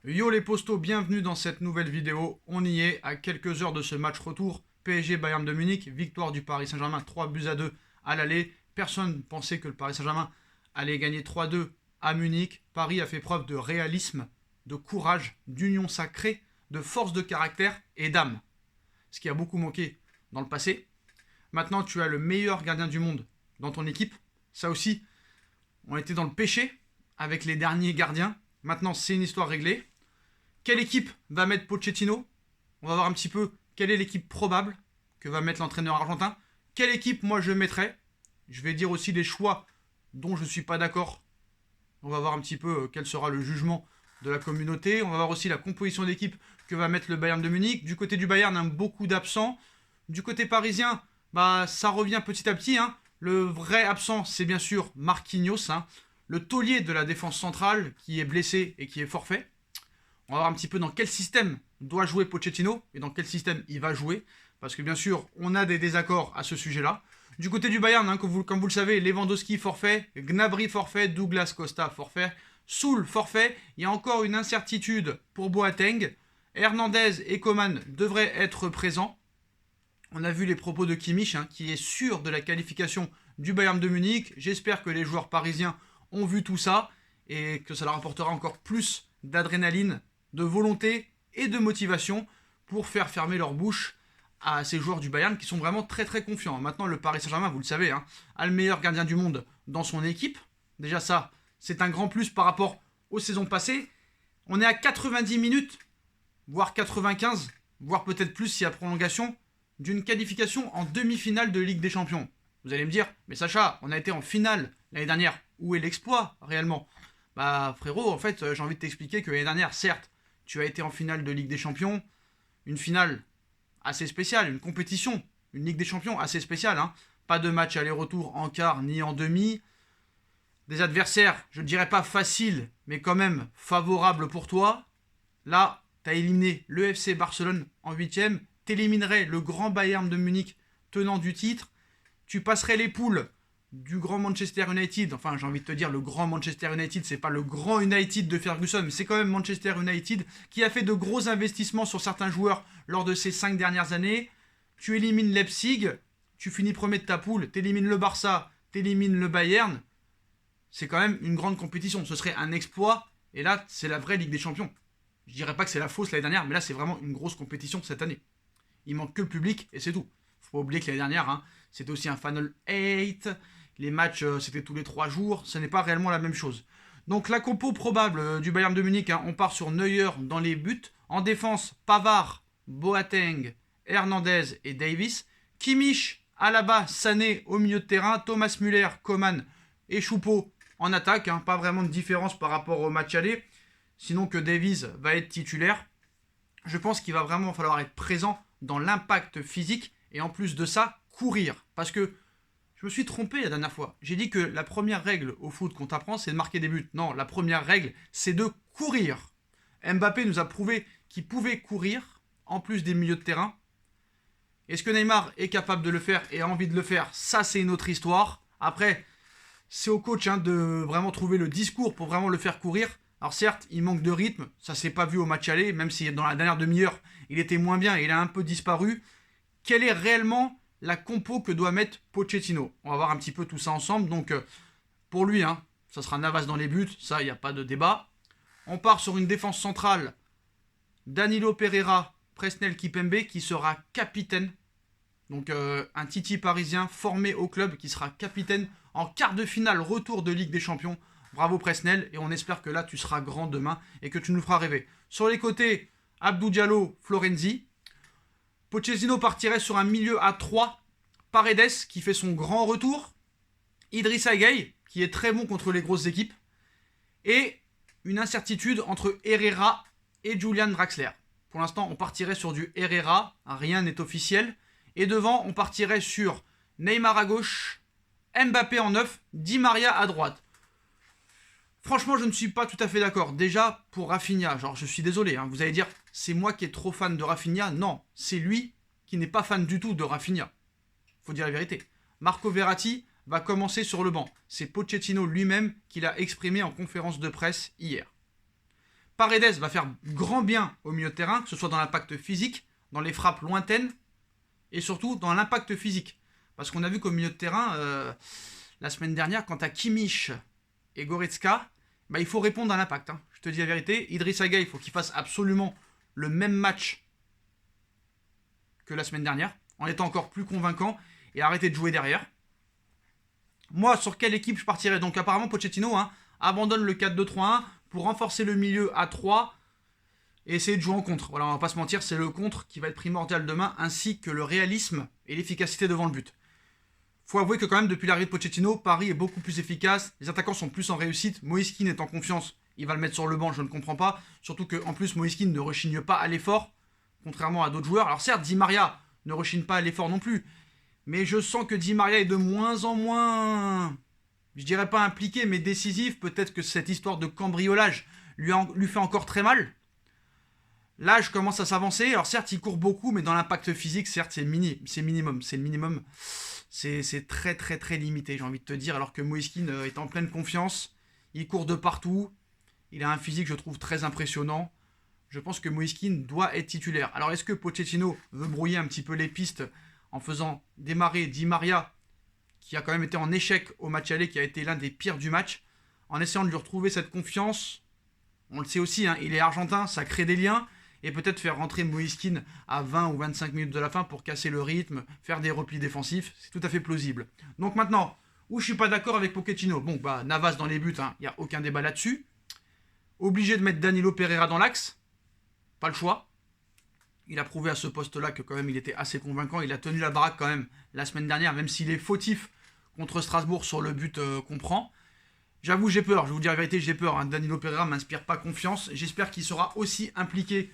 Yo les postos, bienvenue dans cette nouvelle vidéo. On y est à quelques heures de ce match retour. PSG Bayern de Munich, victoire du Paris Saint-Germain 3-2 à l'aller. Personne ne pensait que le Paris Saint-Germain allait gagner 3-2 à Munich. Paris a fait preuve de réalisme, de courage, d'union sacrée, de force de caractère et d'âme. Ce qui a beaucoup manqué dans le passé. Maintenant, tu as le meilleur gardien du monde dans ton équipe. Ça aussi, on était dans le péché avec les derniers gardiens. Maintenant, c'est une histoire réglée. Quelle équipe va mettre Pochettino? On va voir un petit peu quelle est l'équipe probable que va mettre l'entraîneur argentin. Quelle équipe, moi, je mettrais? Je vais dire aussi les choix dont je ne suis pas d'accord. On va voir un petit peu quel sera le jugement de la communauté. On va voir aussi la composition d'équipe que va mettre le Bayern de Munich. Du côté du Bayern, hein, beaucoup d'absents. Du côté parisien, ça revient petit à petit. Le vrai absent, c'est bien sûr Marquinhos, le taulier de la défense centrale qui est blessé et qui est forfait. On va voir un petit peu dans quel système doit jouer Pochettino et dans quel système il va jouer. Parce que bien sûr, on a des désaccords à ce sujet-là. Du côté du Bayern, comme vous le savez, Lewandowski forfait, Gnabry forfait, Douglas Costa forfait, Soul forfait. Il y a encore une incertitude pour Boateng. Hernandez et Coman devraient être présents. On a vu les propos de Kimmich, qui est sûr de la qualification du Bayern de Munich. J'espère que les joueurs parisiens ont vu tout ça et que ça leur apportera encore plus d'adrénaline, de volonté et de motivation pour faire fermer leur bouche à ces joueurs du Bayern qui sont vraiment très très confiants. Maintenant, le Paris Saint-Germain, vous le savez, a le meilleur gardien du monde dans son équipe. Déjà ça, c'est un grand plus par rapport aux saisons passées. On est à 90 minutes, voire 95, voire peut-être plus s'il y a prolongation, d'une qualification en demi-finale de Ligue des Champions. Vous allez me dire, mais Sacha, on a été en finale l'année dernière. Où est l'exploit réellement? Bah frérot, en fait, j'ai envie de t'expliquer que l'année dernière, certes, tu as été en finale de Ligue des Champions, une finale assez spéciale, une compétition, une Ligue des Champions assez spéciale, Pas de match aller-retour en quart ni en demi. Des adversaires, je ne dirais pas faciles, mais quand même favorables pour toi. Là, tu as éliminé le FC Barcelone en huitième, t'éliminerais le grand Bayern de Munich tenant du titre, tu passerais les poules du grand Manchester United, enfin j'ai envie de te dire le grand Manchester United, c'est pas le grand United de Ferguson, mais c'est quand même Manchester United qui a fait de gros investissements sur certains joueurs lors de ces 5 dernières années. Tu élimines Leipzig, tu finis premier de ta poule, t'élimines le Barça, t'élimines le Bayern. C'est quand même une grande compétition, ce serait un exploit, et là c'est la vraie Ligue des Champions. Je dirais pas que c'est la fausse l'année dernière, mais là c'est vraiment une grosse compétition cette année. Il manque que le public et c'est tout. Faut pas oublier que l'année dernière, c'était aussi un Final 8. Les matchs, c'était tous les 3 jours. Ce n'est pas réellement la même chose. Donc la compo probable du Bayern de Munich, on part sur Neuer dans les buts. En défense, Pavard, Boateng, Hernandez et Davis. Kimmich, Alaba, Sané au milieu de terrain. Thomas Müller, Coman et Choupo en attaque. Pas vraiment de différence par rapport au match aller. Sinon que Davies va être titulaire. Je pense qu'il va vraiment falloir être présent dans l'impact physique et en plus de ça, courir. Parce que je me suis trompé la dernière fois. J'ai dit que la première règle au foot qu'on t'apprend, c'est de marquer des buts. Non, la première règle, c'est de courir. Mbappé nous a prouvé qu'il pouvait courir, en plus des milieux de terrain. Est-ce que Neymar est capable de le faire et a envie de le faire? Ça, c'est une autre histoire. Après, c'est au coach de vraiment trouver le discours pour vraiment le faire courir. Alors certes, il manque de rythme, ça s'est pas vu au match aller, même si dans la dernière demi-heure, il était moins bien et il a un peu disparu. Quelle est réellement la compo que doit mettre Pochettino? On va voir un petit peu tout ça ensemble. Donc pour lui, ça sera Navas dans les buts, ça, il n'y a pas de débat. On part sur une défense centrale. Danilo Pereira, Presnel Kipembe qui sera capitaine. Donc un Titi parisien formé au club qui sera capitaine en quart de finale retour de Ligue des Champions. Bravo Presnel, et on espère que là tu seras grand demain et que tu nous feras rêver. Sur les côtés, Abdou Diallo, Florenzi. Pochettino partirait sur un milieu à 3. Paredes qui fait son grand retour. Idrissa Gueye qui est très bon contre les grosses équipes. Et une incertitude entre Herrera et Julian Draxler. Pour l'instant, on partirait sur du Herrera, rien n'est officiel. Et devant, on partirait sur Neymar à gauche, Mbappé en 9, Di Maria à droite. Franchement, je ne suis pas tout à fait d'accord. Déjà, pour Rafinha, genre je suis désolé, vous allez dire, c'est moi qui est trop fan de Rafinha. Non, c'est lui qui n'est pas fan du tout de Rafinha. Faut dire la vérité. Marco Verratti va commencer sur le banc. C'est Pochettino lui-même qui l'a exprimé en conférence de presse hier. Paredes va faire grand bien au milieu de terrain, que ce soit dans l'impact physique, dans les frappes lointaines, et surtout dans l'impact physique. Parce qu'on a vu qu'au milieu de terrain, la semaine dernière, quand tu as Kimmich et Goretzka, bah, il faut répondre à l'impact. Hein. Je te dis la vérité, Idrissa Gueye, il faut qu'il fasse absolument le même match que la semaine dernière, en étant encore plus convaincant, et arrêter de jouer derrière. Moi, sur quelle équipe je partirais? Donc apparemment, Pochettino abandonne le 4-2-3-1 pour renforcer le milieu à 3 et essayer de jouer en contre. Voilà, on va pas se mentir, c'est le contre qui va être primordial demain, ainsi que le réalisme et l'efficacité devant le but. Faut avouer que quand même, depuis l'arrivée de Pochettino, Paris est beaucoup plus efficace, les attaquants sont plus en réussite, Moïse Kean est en confiance, il va le mettre sur le banc, je ne comprends pas. Surtout qu'en plus, Moïse Kean ne rechigne pas à l'effort, contrairement à d'autres joueurs. Alors certes, Di Maria ne rechigne pas à l'effort non plus, mais je sens que Di Maria est de moins en moins, je dirais pas impliqué, mais décisif. Peut-être que cette histoire de cambriolage lui fait encore très mal. L'âge commence à s'avancer. Alors certes, il court beaucoup, mais dans l'impact physique, certes, c'est minimum. C'est le minimum. C'est très très très limité, j'ai envie de te dire. Alors que Moïse Kean est en pleine confiance. Il court de partout. Il a un physique, je trouve, très impressionnant. Je pense que Moïse Kean doit être titulaire. Alors est-ce que Pochettino veut brouiller un petit peu les pistes en faisant démarrer Di Maria, qui a quand même été en échec au match aller, qui a été l'un des pires du match, en essayant de lui retrouver cette confiance? On le sait aussi, il est argentin, ça crée des liens. Et peut-être faire rentrer Moïse Kean à 20 ou 25 minutes de la fin pour casser le rythme, faire des replis défensifs, c'est tout à fait plausible. Donc maintenant, où je suis pas d'accord avec Pochettino, bon bah Navas dans les buts, il n'y a aucun débat là-dessus. Obligé de mettre Danilo Pereira dans l'axe, pas le choix. Il a prouvé à ce poste-là que quand même il était assez convaincant, il a tenu la baraque quand même la semaine dernière, même s'il est fautif contre Strasbourg sur le but qu'on prend. J'avoue, j'ai peur, je vais vous dire la vérité, j'ai peur. Danilo Pereira ne m'inspire pas confiance. J'espère qu'il sera aussi impliqué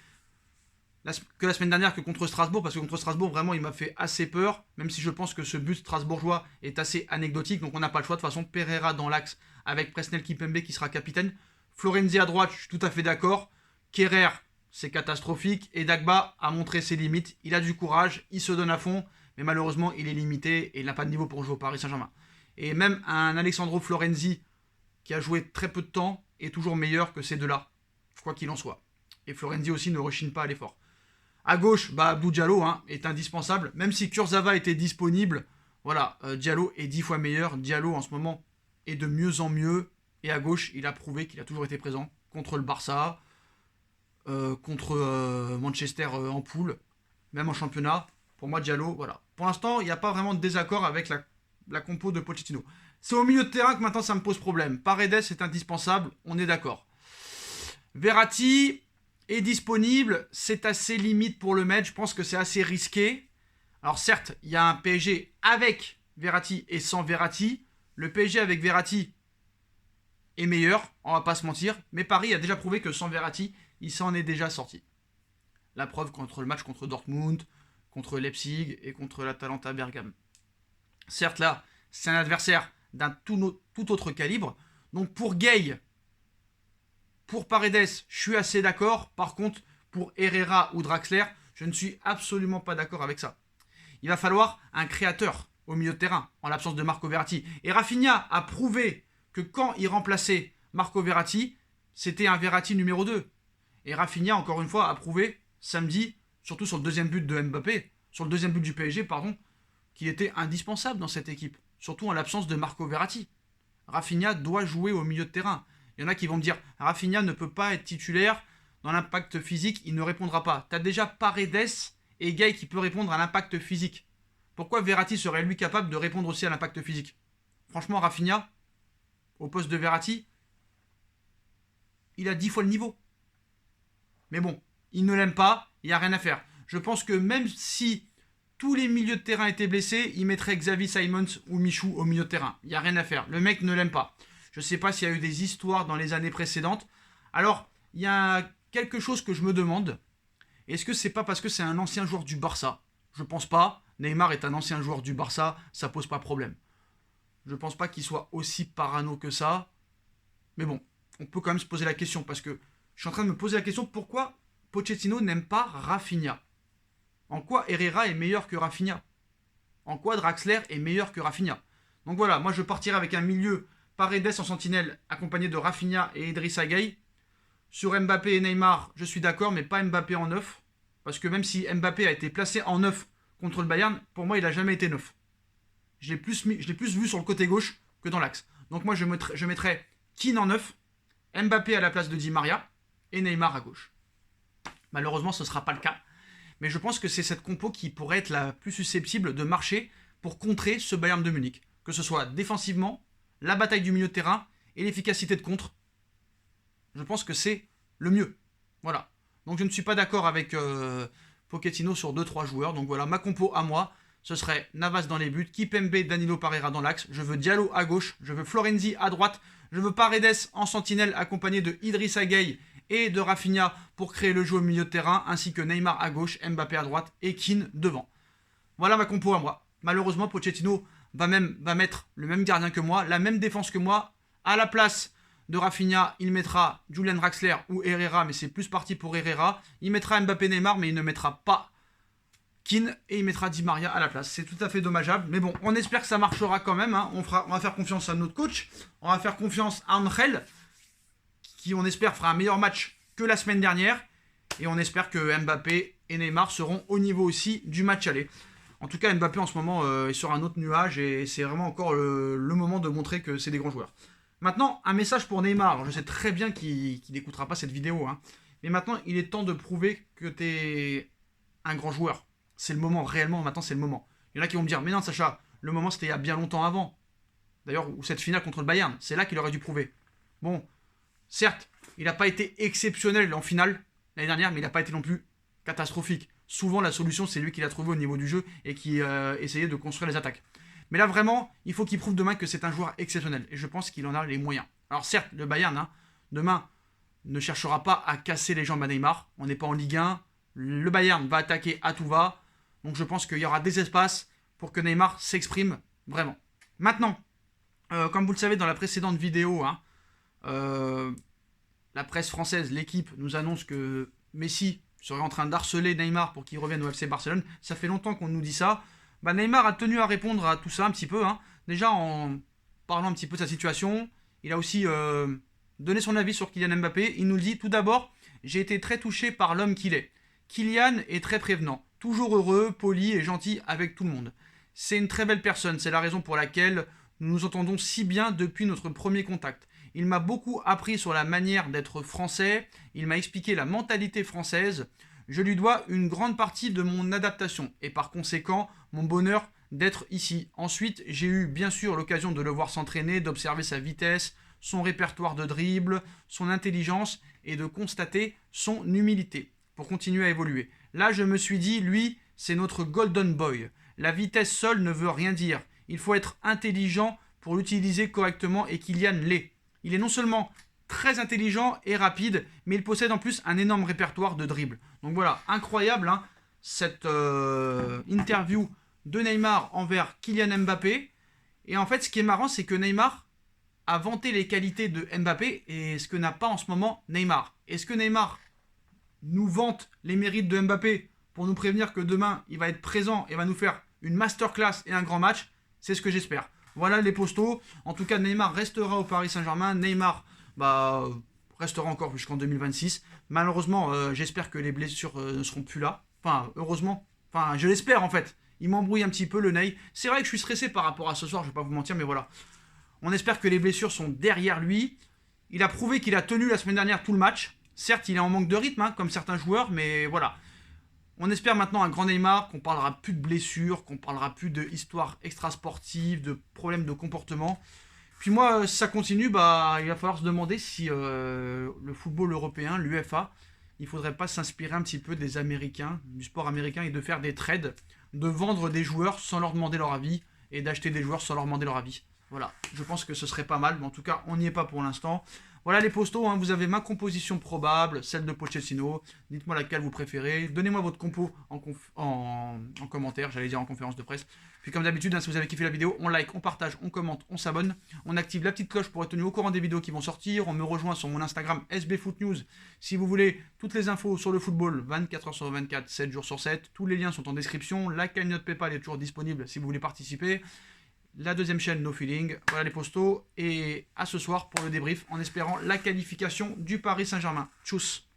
que la semaine dernière que contre Strasbourg, parce que contre Strasbourg, vraiment, il m'a fait assez peur, même si je pense que ce but strasbourgeois est assez anecdotique, donc on n'a pas le choix. De toute façon, Pereira dans l'axe avec Presnel Kimpembe qui sera capitaine. Florenzi à droite, je suis tout à fait d'accord. Kerrer, c'est catastrophique. Et Dagba a montré ses limites. Il a du courage, il se donne à fond, mais malheureusement, il est limité et il n'a pas de niveau pour jouer au Paris Saint-Germain. Et même un Alessandro Florenzi, qui a joué très peu de temps, est toujours meilleur que ces deux-là, quoi qu'il en soit. Et Florenzi aussi ne rechigne pas à l'effort. À gauche, Abdou Diallo est indispensable. Même si Kurzawa était disponible, voilà, Diallo est 10 fois meilleur. Diallo, en ce moment, est de mieux en mieux. Et à gauche, il a prouvé qu'il a toujours été présent contre le Barça, contre Manchester en poule, même en championnat. Pour moi, Diallo, voilà. Pour l'instant, il n'y a pas vraiment de désaccord avec la compo de Pochettino. C'est au milieu de terrain que maintenant ça me pose problème. Paredes est indispensable, on est d'accord. Verratti est disponible, c'est assez limite pour le mettre, je pense que c'est assez risqué. Alors certes, il y a un PSG avec Verratti et sans Verratti. Le PSG avec Verratti est meilleur, on va pas se mentir, mais Paris a déjà prouvé que sans Verratti, il s'en est déjà sorti. La preuve contre le match contre Dortmund, contre Leipzig et contre l'Atalanta Bergame. Certes là, c'est un adversaire d'un tout autre calibre. Donc pour Gueye, pour Paredes, je suis assez d'accord. Par contre, pour Herrera ou Draxler, je ne suis absolument pas d'accord avec ça. Il va falloir un créateur au milieu de terrain, en l'absence de Marco Verratti. Et Rafinha a prouvé que quand il remplaçait Marco Verratti, c'était un Verratti numéro 2. Et Rafinha, encore une fois, a prouvé samedi, surtout sur le deuxième but de Mbappé, sur le deuxième but du PSG, pardon, qu'il était indispensable dans cette équipe. Surtout en l'absence de Marco Verratti. Rafinha doit jouer au milieu de terrain. Il y en a qui vont me dire, Rafinha ne peut pas être titulaire, dans l'impact physique, il ne répondra pas. Tu as déjà Paredes et Gueye qui peut répondre à l'impact physique. Pourquoi Verratti serait lui capable de répondre aussi à l'impact physique? Franchement, Rafinha, au poste de Verratti, il a 10 fois le niveau. Mais bon, il ne l'aime pas, il n'y a rien à faire. Je pense que même si tous les milieux de terrain étaient blessés, il mettrait Xavi Simons ou Michou au milieu de terrain. Il n'y a rien à faire. Le mec ne l'aime pas. Je ne sais pas s'il y a eu des histoires dans les années précédentes. Alors, il y a quelque chose que je me demande. Est-ce que c'est pas parce que c'est un ancien joueur du Barça? Je pense pas. Neymar est un ancien joueur du Barça, ça pose pas problème. Je pense pas qu'il soit aussi parano que ça. Mais bon, on peut quand même se poser la question, parce que je suis en train de me poser la question, pourquoi Pochettino n'aime pas Rafinha? En quoi Herrera est meilleur que Rafinha? En quoi Draxler est meilleur que Rafinha? Donc voilà, moi je partirai avec un milieu Paredes en sentinelle accompagné de Rafinha et Idrissa Gueye. Sur Mbappé et Neymar, je suis d'accord, mais pas Mbappé en 9. Parce que même si Mbappé a été placé en 9 contre le Bayern, pour moi, il n'a jamais été 9. Je l'ai plus vu sur le côté gauche que dans l'axe. Donc moi, je mettrais Keane en 9, Mbappé à la place de Di Maria et Neymar à gauche. Malheureusement, ce ne sera pas le cas. Mais je pense que c'est cette compo qui pourrait être la plus susceptible de marcher pour contrer ce Bayern de Munich. Que ce soit défensivement, la bataille du milieu de terrain et l'efficacité de contre. Je pense que c'est le mieux. Voilà. Donc je ne suis pas d'accord avec Pochettino sur 2-3 joueurs. Donc voilà, ma compo à moi, ce serait Navas dans les buts, Kipembe, Danilo Pereira dans l'axe. Je veux Diallo à gauche, je veux Florenzi à droite, je veux Paredes en sentinelle accompagné de Idrissa Gueye et de Rafinha pour créer le jeu au milieu de terrain, ainsi que Neymar à gauche, Mbappé à droite et Keane devant. Voilà ma compo à moi. Malheureusement, Pochettino va mettre le même gardien que moi, la même défense que moi. À la place de Rafinha, il mettra Julian Draxler ou Herrera, mais c'est plus parti pour Herrera. Il mettra Mbappé Neymar, mais il ne mettra pas Keane et il mettra Di Maria à la place. C'est tout à fait dommageable, mais bon, on espère que ça marchera quand même. Hein. On va faire confiance à notre coach, on va faire confiance à Angel, qui on espère fera un meilleur match que la semaine dernière, et on espère que Mbappé et Neymar seront au niveau aussi du match aller. En tout cas, Mbappé en ce moment est sur un autre nuage, et c'est vraiment encore le moment de montrer que c'est des grands joueurs. Maintenant, un message pour Neymar. Alors, je sais très bien qu'il n'écoutera pas cette vidéo, hein. Mais maintenant, il est temps de prouver que tu es un grand joueur. C'est le moment, réellement, maintenant c'est le moment. Il y en a qui vont me dire, mais non Sacha, le moment c'était il y a bien longtemps avant. D'ailleurs, ou cette finale contre le Bayern, c'est là qu'il aurait dû prouver. Bon, certes, il n'a pas été exceptionnel en finale l'année dernière, mais il n'a pas été non plus catastrophique. Souvent, la solution, c'est lui qui l'a trouvé au niveau du jeu et qui essayait de construire les attaques. Mais là, vraiment, il faut qu'il prouve demain que c'est un joueur exceptionnel. Et je pense qu'il en a les moyens. Alors certes, le Bayern, hein, demain, ne cherchera pas à casser les jambes à Neymar. On n'est pas en Ligue 1. Le Bayern va attaquer à tout va. Donc je pense qu'il y aura des espaces pour que Neymar s'exprime vraiment. Maintenant, comme vous le savez dans la précédente vidéo, hein, la presse française, l'équipe, nous annonce que Messi serait en train d'harceler Neymar pour qu'il revienne au FC Barcelone. Ça fait longtemps qu'on nous dit ça. Bah, Neymar a tenu à répondre à tout ça un petit peu. Hein. Déjà en parlant un petit peu de sa situation. Il a aussi donné son avis sur Kylian Mbappé. Il nous dit tout d'abord, j'ai été très touché par l'homme qu'il est. Kylian est très prévenant, toujours heureux, poli et gentil avec tout le monde. C'est une très belle personne, c'est la raison pour laquelle nous nous entendons si bien depuis notre premier contact. Il m'a beaucoup appris sur la manière d'être français, il m'a expliqué la mentalité française. Je lui dois une grande partie de mon adaptation et par conséquent mon bonheur d'être ici. Ensuite, j'ai eu bien sûr l'occasion de le voir s'entraîner, d'observer sa vitesse, son répertoire de dribble, son intelligence et de constater son humilité pour continuer à évoluer. Là, je me suis dit, lui, c'est notre golden boy. La vitesse seule ne veut rien dire. Il faut être intelligent pour l'utiliser correctement et Kylian l'est. Il est non seulement très intelligent et rapide, mais il possède en plus un énorme répertoire de dribble. Donc voilà, incroyable hein, cette interview de Neymar envers Kylian Mbappé. Et en fait, ce qui est marrant, c'est que Neymar a vanté les qualités de Mbappé et ce que n'a pas en ce moment Neymar. Est-ce que Neymar nous vante les mérites de Mbappé pour nous prévenir que demain, il va être présent et va nous faire une masterclass et un grand match? C'est ce que j'espère. Voilà les postos. En tout cas, Neymar restera au Paris Saint-Germain. Neymar restera encore jusqu'en 2026. Malheureusement, j'espère que les blessures ne seront plus là. Enfin, heureusement. Enfin, je l'espère en fait. Il m'embrouille un petit peu le Ney. C'est vrai que je suis stressé par rapport à ce soir, je vais pas vous mentir, mais voilà. On espère que les blessures sont derrière lui. Il a prouvé qu'il a tenu la semaine dernière tout le match. Certes, il est en manque de rythme, hein, comme certains joueurs, mais voilà. On espère maintenant un grand Neymar, qu'on parlera plus de blessures, qu'on parlera plus de histoires extrasportives, de problèmes de comportement. Puis moi, si ça continue, il va falloir se demander si le football européen, l'UEFA, il ne faudrait pas s'inspirer un petit peu des Américains, du sport américain, et de faire des trades, de vendre des joueurs sans leur demander leur avis, et d'acheter des joueurs sans leur demander leur avis. Voilà, je pense que ce serait pas mal, mais en tout cas, on n'y est pas pour l'instant. Voilà les postos, hein, vous avez ma composition probable, celle de Pochettino. Dites-moi laquelle vous préférez. Donnez-moi votre compo en commentaire, j'allais dire en conférence de presse. Puis comme d'habitude, hein, si vous avez kiffé la vidéo, on like, on partage, on commente, on s'abonne. On active la petite cloche pour être tenu au courant des vidéos qui vont sortir. On me rejoint sur mon Instagram SBFootNews. Si vous voulez toutes les infos sur le football, 24h sur 24, 7 jours sur 7. Tous les liens sont en description. La cagnotte PayPal est toujours disponible si vous voulez participer. la deuxième chaîne No Feeling. Voilà les postos. Et à ce soir pour le débrief en espérant la qualification du Paris Saint-Germain. Tchuss.